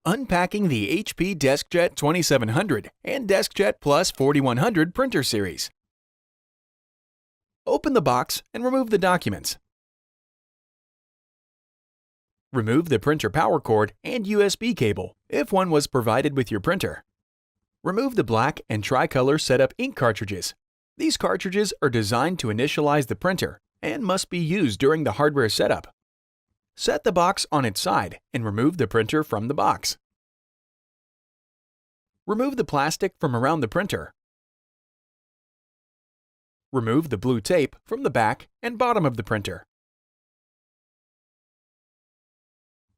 Unpacking the HP DeskJet 2700 and DeskJet Plus 4100 printer series. Open the box and remove the documents. Remove the printer power cord and USB cable, if one was provided with your printer. Remove the black and tricolor setup ink cartridges. These cartridges are designed to initialize the printer and must be used during the hardware setup. Set the box on its side and remove the printer from the box. Remove the plastic from around the printer. Remove the blue tape from the back and bottom of the printer.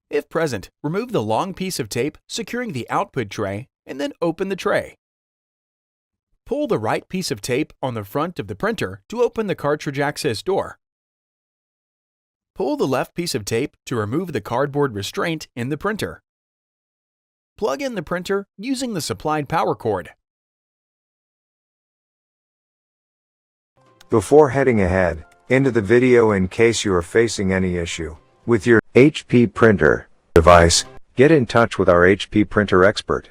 If present, remove the long piece of tape securing the output tray and then open the tray. Pull the right piece of tape on the front of the printer to open the cartridge access door. Pull the left piece of tape to remove the cardboard restraint in the printer. Plug in the printer using the supplied power cord. Before heading ahead into the video, in case you are facing any issue with your HP printer device, get in touch with our HP printer expert.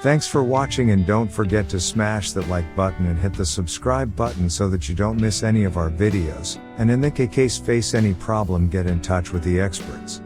Thanks for watching, and don't forget to smash that like button and hit the subscribe button so that you don't miss any of our videos. And in the case face any problem, get in touch with the experts.